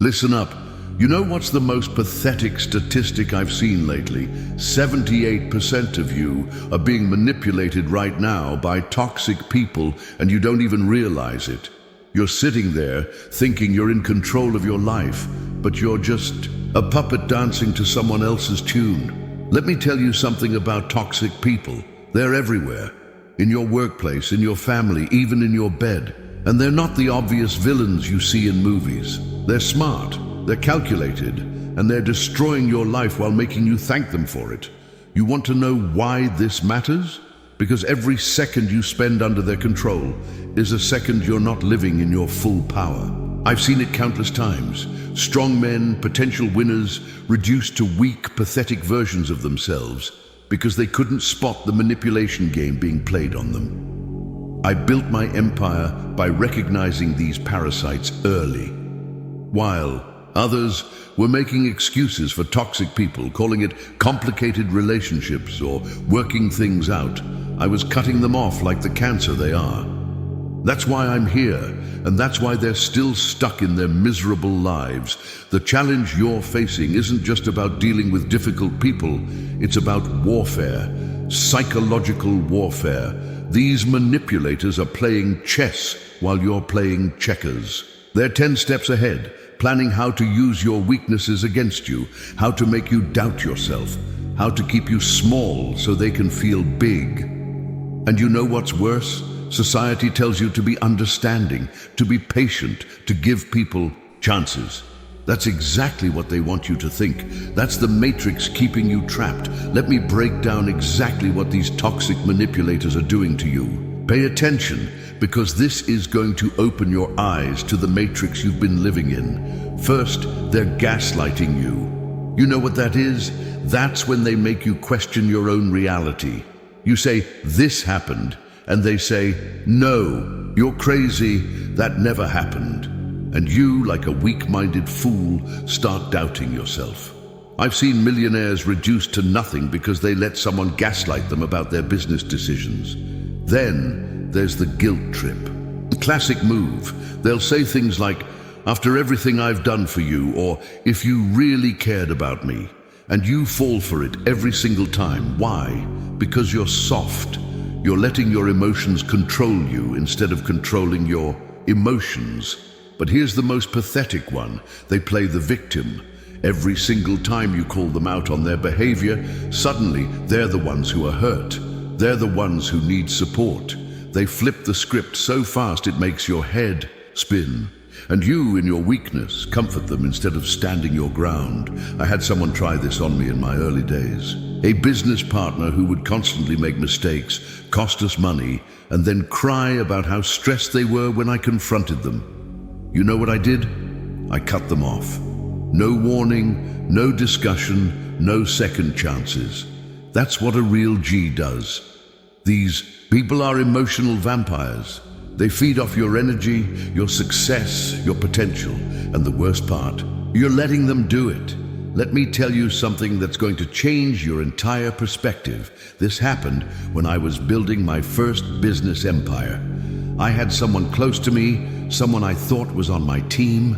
Listen up. You know what's the most pathetic statistic I've seen lately? 78% of you are being manipulated right now by toxic people, and you don't even realize it. You're sitting there thinking you're in control of your life, but you're just a puppet dancing to someone else's tune. Let me tell you something about toxic people. They're everywhere. In your workplace, in your family, even in your bed. And they're not the obvious villains you see in movies. They're smart, they're calculated, and they're destroying your life while making you thank them for it. You want to know why this matters? Because every second you spend under their control is a second you're not living in your full power. I've seen it countless times. Strong men, potential winners, reduced to weak, pathetic versions of themselves because they couldn't spot the manipulation game being played on them. I built my empire by recognizing these parasites early, while others were making excuses for toxic people, calling it complicated relationships or working things out. I was cutting them off like the cancer they are. That's why I'm here, and that's why they're still stuck in their miserable lives. The challenge you're facing isn't just about dealing with difficult people, it's about warfare, psychological warfare. These manipulators are playing chess while you're playing checkers. They're 10 steps ahead, planning how to use your weaknesses against you, how to make you doubt yourself, how to keep you small so they can feel big. And you know what's worse? Society tells you to be understanding, to be patient, to give people chances. That's exactly what they want you to think. That's the matrix keeping you trapped. Let me break down exactly what these toxic manipulators are doing to you. Pay attention, because this is going to open your eyes to the matrix you've been living in. First, they're gaslighting you. You know what that is? That's when they make you question your own reality. You say, "This happened," and they say, "No, you're crazy, that never happened." And you, like a weak-minded fool, start doubting yourself. I've seen millionaires reduced to nothing because they let someone gaslight them about their business decisions. Then there's the guilt trip. Classic move. They'll say things like, "After everything I've done for you," or "If you really cared about me." And you fall for it every single time. Why? Because you're soft. You're letting your emotions control you instead of controlling your emotions. But here's the most pathetic one. They play the victim. Every single time you call them out on their behavior, suddenly they're the ones who are hurt. They're the ones who need support. They flip the script so fast it makes your head spin. And you, in your weakness, comfort them instead of standing your ground. I had someone try this on me in my early days. A business partner who would constantly make mistakes, cost us money, and then cry about how stressed they were when I confronted them. You know what I did? I cut them off. No warning, no discussion, no second chances. That's what a real G does. These people are emotional vampires. They feed off your energy, your success, your potential, and the worst part, you're letting them do it. Let me tell you something that's going to change your entire perspective. This happened when I was building my first business empire. I had someone close to me, someone I thought was on my team.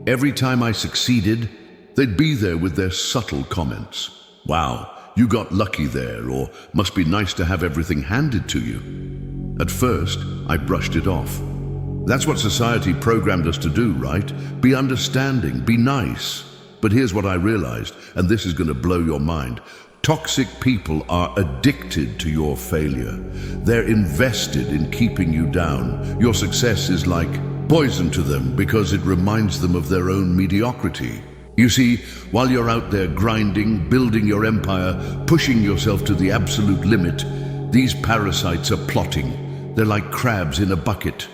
Every time I succeeded, they'd be there with their subtle comments. "Wow, you got lucky there," or "Must be nice to have everything handed to you." At first, I brushed it off. That's what society programmed us to do, right? Be understanding, be nice. But here's what I realized, and this is going to blow your mind. Toxic people are addicted to your failure. They're invested in keeping you down. Your success is like poison to them because it reminds them of their own mediocrity. You see, while you're out there grinding, building your empire, pushing yourself to the absolute limit, these parasites are plotting. They're like crabs in a bucket.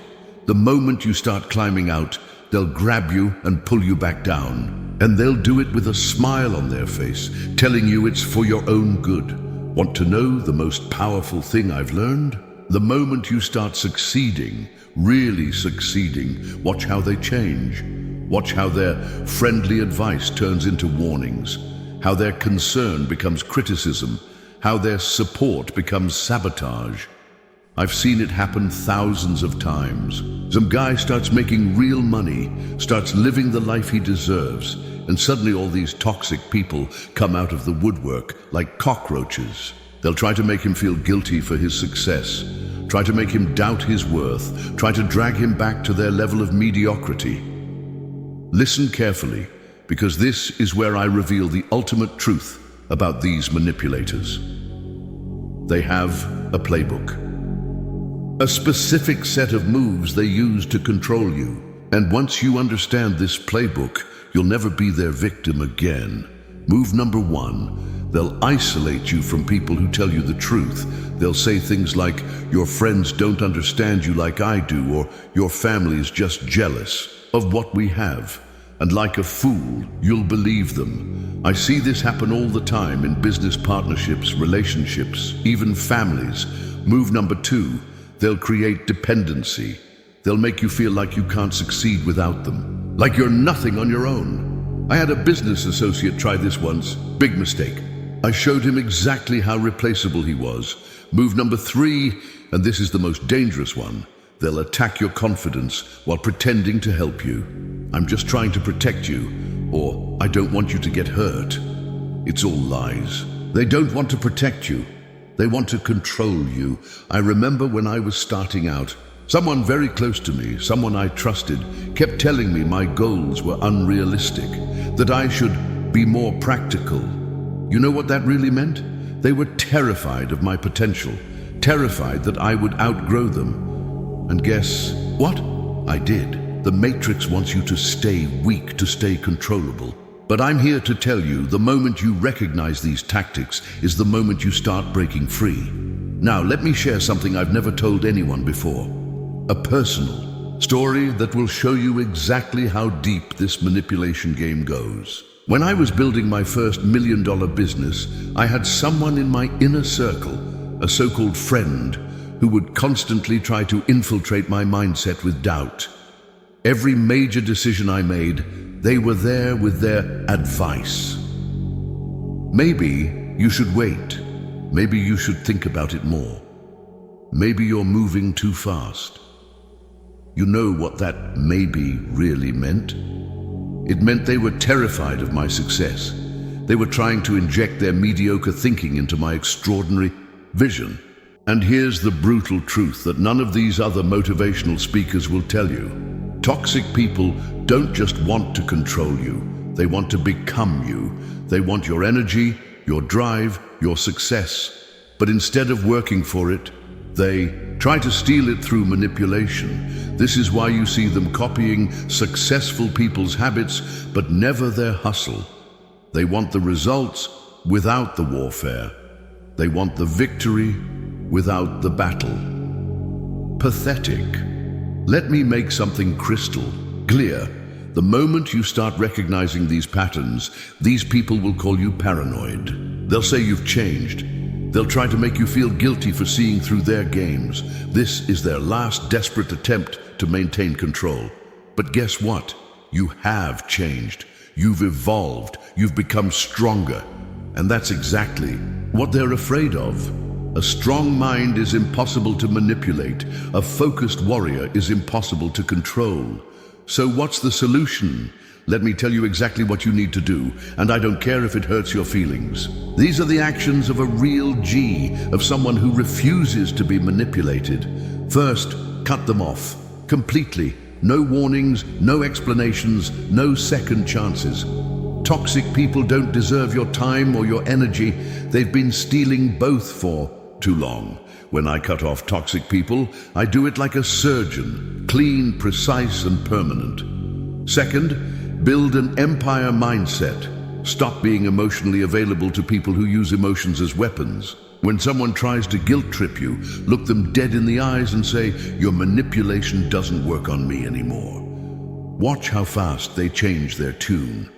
The moment you start climbing out, they'll grab you and pull you back down. And they'll do it with a smile on their face, telling you it's for your own good. Want to know the most powerful thing I've learned? The moment you start succeeding, really succeeding, watch how they change. Watch how their friendly advice turns into warnings, how their concern becomes criticism, how their support becomes sabotage. I've seen it happen thousands of times. Some guy starts making real money, starts living the life he deserves, and suddenly all these toxic people come out of the woodwork like cockroaches. They'll try to make him feel guilty for his success, try to make him doubt his worth, try to drag him back to their level of mediocrity. Listen carefully, because this is where I reveal the ultimate truth about these manipulators. They have a playbook, a specific set of moves they use to control you. And once you understand this playbook, you'll never be their victim again. Move number one, they'll isolate you from people who tell you the truth. They'll say things like, your friends don't understand you like I do, or your family is just jealous of what we have. And like a fool, you'll believe them. I see this happen all the time in business partnerships, relationships, even families. Move number two, they'll create dependency. They'll make you feel like you can't succeed without them, like you're nothing on your own. I had a business associate try this once. Big mistake. I showed him exactly how replaceable he was. Move number three, and this is the most dangerous one. They'll attack your confidence while pretending to help you. I'm just trying to protect you, or I don't want you to get hurt. It's all lies. They don't want to protect you. They want to control you. I remember when I was starting out, someone very close to me, someone I trusted, kept telling me my goals were unrealistic, that I should be more practical. You know what that really meant? They were terrified of my potential, terrified that I would outgrow them. And guess what? I did. The Matrix wants you to stay weak, to stay controllable. But I'm here to tell you, the moment you recognize these tactics is the moment you start breaking free. Now, let me share something I've never told anyone before. A personal story that will show you exactly how deep this manipulation game goes. When I was building my first $1 million business, I had someone in my inner circle, a so-called friend, who would constantly try to infiltrate my mindset with doubt. Every major decision I made, they were there with their advice. Maybe you should wait. Maybe you should think about it more. Maybe you're moving too fast. You know what that maybe really meant? It meant they were terrified of my success. They were trying to inject their mediocre thinking into my extraordinary vision. And here's the brutal truth that none of these other motivational speakers will tell you. Toxic people don't just want to control you. They want to become you. They want your energy, your drive, your success. But instead of working for it, they try to steal it through manipulation. This is why you see them copying successful people's habits, but never their hustle. They want the results without the warfare. They want the victory without the battle. Pathetic. Let me make something crystal clear. The moment you start recognizing these patterns, these people will call you paranoid. They'll say you've changed. They'll try to make you feel guilty for seeing through their games. This is their last desperate attempt to maintain control. But guess what? You have changed. You've evolved. You've become stronger. And that's exactly what they're afraid of. A strong mind is impossible to manipulate. A focused warrior is impossible to control. So what's the solution? Let me tell you exactly what you need to do, and I don't care if it hurts your feelings. These are the actions of a real G, of someone who refuses to be manipulated. First, cut them off. Completely. No warnings, no explanations, no second chances. Toxic people don't deserve your time or your energy. They've been stealing both for too long. When I cut off toxic people, I do it like a surgeon, clean, precise, and permanent. Second, build an empire mindset. Stop being emotionally available to people who use emotions as weapons. When someone tries to guilt trip you, look them dead in the eyes and say, your manipulation doesn't work on me anymore. Watch how fast they change their tune.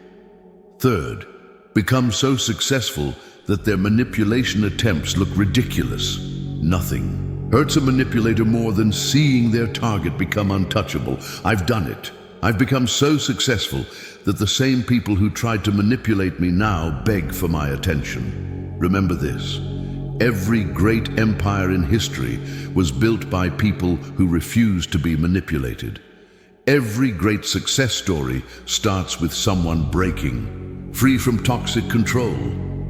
Third, become so successful that their manipulation attempts look ridiculous. Nothing hurts a manipulator more than seeing their target become untouchable. I've done it. I've become so successful that the same people who tried to manipulate me now beg for my attention. Remember this. Every great empire in history was built by people who refused to be manipulated. Every great success story starts with someone breaking, free from toxic control.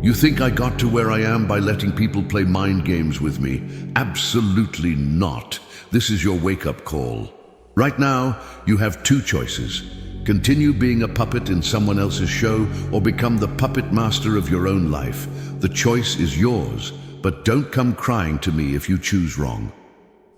You think I got to where I am by letting people play mind games with me? Absolutely not. This is your wake-up call. Right now, you have two choices. Continue being a puppet in someone else's show or become the puppet master of your own life. The choice is yours, but don't come crying to me if you choose wrong.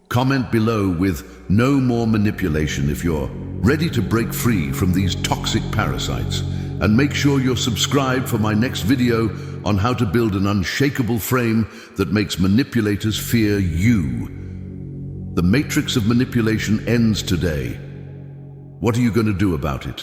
Comment below with "no more manipulation" if you're ready to break free from these toxic parasites. And make sure you're subscribed for my next video on how to build an unshakable frame that makes manipulators fear you. The matrix of manipulation ends today. What are you going to do about it?